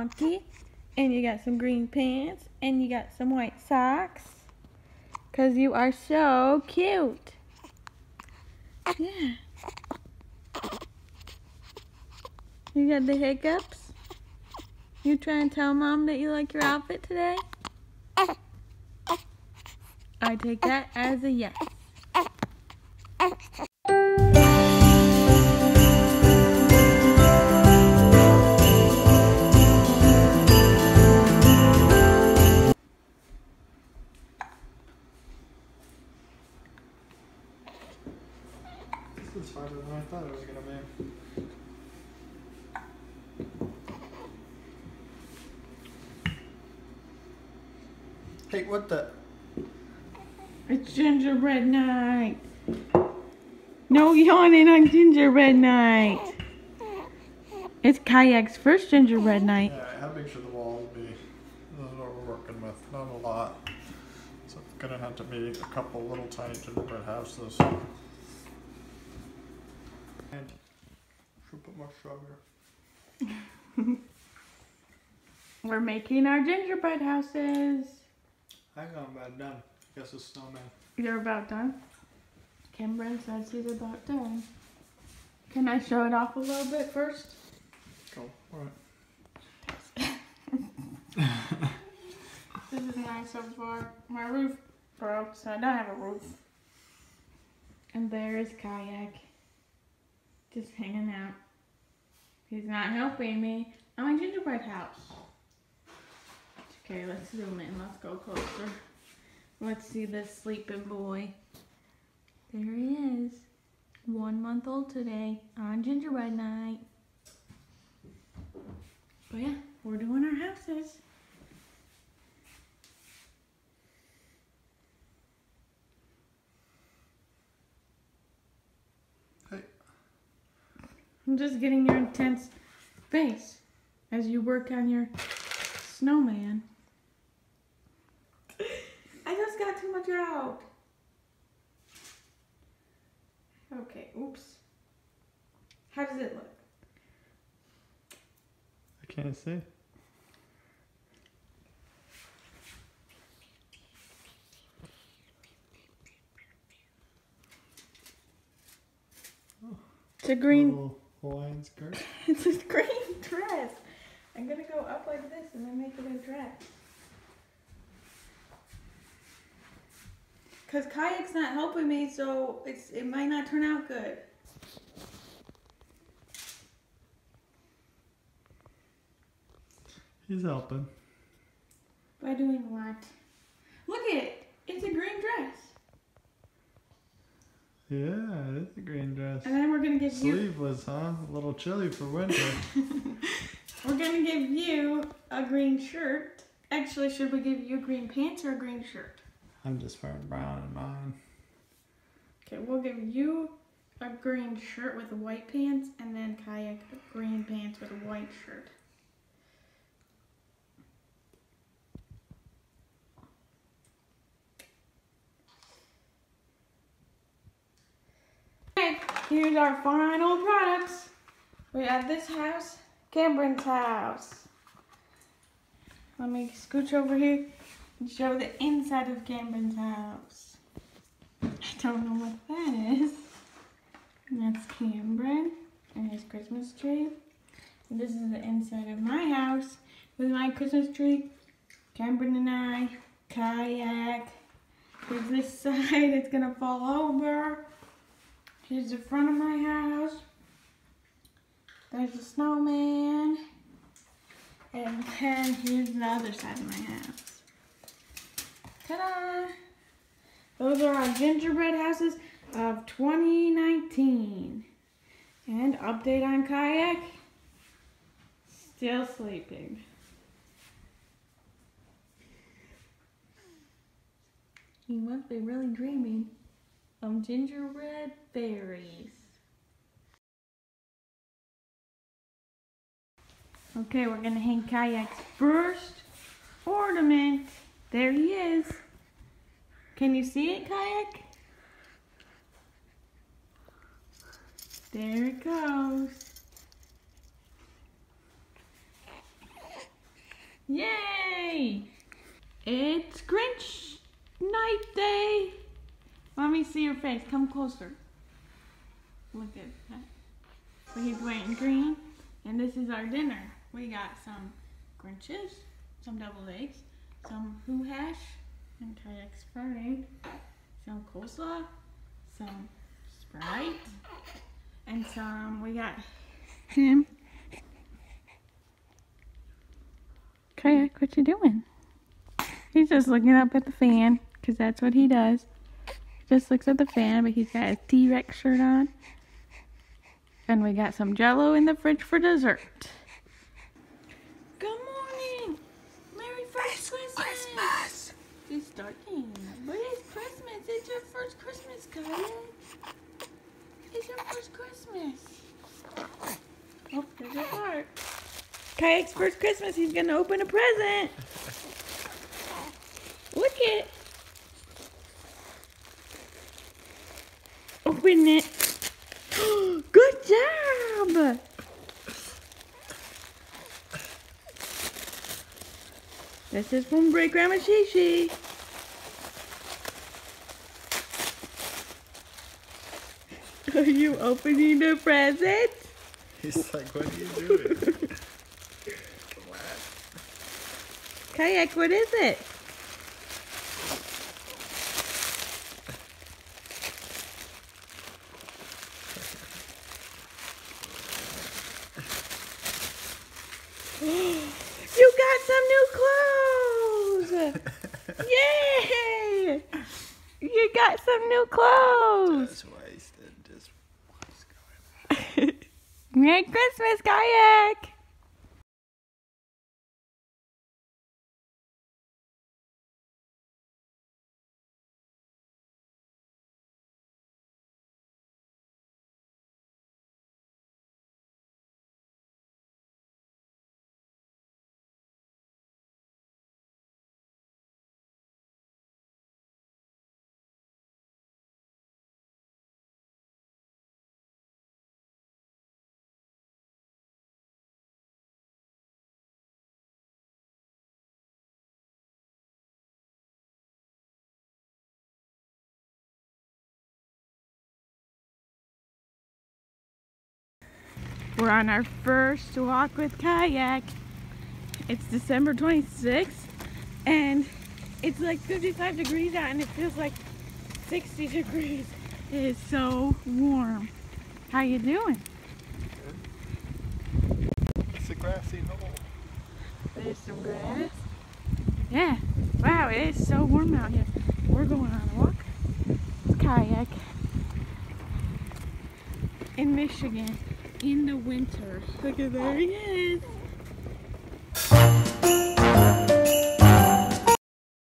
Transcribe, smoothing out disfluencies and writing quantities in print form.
monkey. And you got some green pants. And you got some white socks. Because you are so cute. Yeah. You got the hiccups? You trying to tell Mom that you like your outfit today? I take that as a yes. This is harder than I thought it was going to be. Hey, what the? It's gingerbread night. No yawning on gingerbread night. It's Kayak's first gingerbread night. Yeah, how big should the walls be? This is what we're working with. Not a lot. So it's going to have to be a couple little tiny gingerbread houses. And should put more sugar. We're making our gingerbread houses. Hang on, about done. Guess it's snowman. You're about done? Cameron says he's about done. Can I show it off a little bit first? Go. Alright. This is nice so far. My roof broke, so I don't have a roof. And there's Kayak. Just hanging out. He's not helping me on my gingerbread house. Okay, let's zoom in. Let's go closer. Let's see this sleeping boy. There he is. 1 month old today on gingerbread night. But yeah, we're doing our houses. Hey. I'm just getting your intense face as you work on your snowman. I just got too much out. Okay, oops. How does it look? I can't see. It's a green. Little Hawaiian skirt. It's a green dress. I'm gonna go up like this and then make it a dress. Cause Kayak's not helping me, so it might not turn out good. He's helping. By doing what? Look at it. It's a green dress. Yeah, it's a green dress. And then we're gonna give you. Sleeveless, huh? A little chilly for winter. We're gonna give you a green shirt. Actually, should we give you green pants or a green shirt? I'm just wearing brown in mine. Okay, we'll give you a green shirt with white pants, and then Kayak green pants with a white shirt. Okay, here's our final products. We have this house, Cameron's house. Let me scooch over here and show the inside of Cameron's house. I don't know what that is. And that's Cameron and his Christmas tree. And this is the inside of my house with my Christmas tree. Cameron and I, Kayak. Here's this side, it's gonna fall over. Here's the front of my house. There's the snowman. And then here's the other side of my house. Ta-da! Those are our gingerbread houses of 2019. And update on Kayak. Still sleeping. He must be really dreaming of gingerbread fairies. Okay, we're gonna hang Kayak's first ornament. There he is. Can you see it, Kayak? There it goes. Yay! It's Grinch night day. Let me see your face. Come closer. Look at that. So he's wearing green, and this is our dinner. We got some Grinches, some deviled eggs, some Who hash, and Kayak's frying, some coleslaw, some Sprite, and some, we got him. Kayak, what you doing? He's just looking up at the fan, because that's what he does. He just looks at the fan, but he's got his T-Rex shirt on. And we got some Jell-O in the fridge for dessert. Good morning! Merry first Christmas! It's starting. But it's Christmas. It's your first Christmas, Kayak. It's your first Christmas. Oh, there's a heart. Kayak's first Christmas. He's gonna open a present. Look it. Open it. Good job! This is from Great Grandma Shishi. Are you opening the present? He's like, what are you doing? Kayak, what is it? You got some new clothes! Yay! You got some new clothes! Just wasted. Just what's going on? Merry Christmas, Kayak! We're on our first walk with Kayak. It's December 26th, and it's like 55 degrees out, and it feels like 60 degrees. It is so warm. How you doing? Good. It's a grassy knoll. There's some grass. Yeah. Wow, it is so warm out here. We're going on a walk with Kayak in Michigan in the winter. Look at there he is.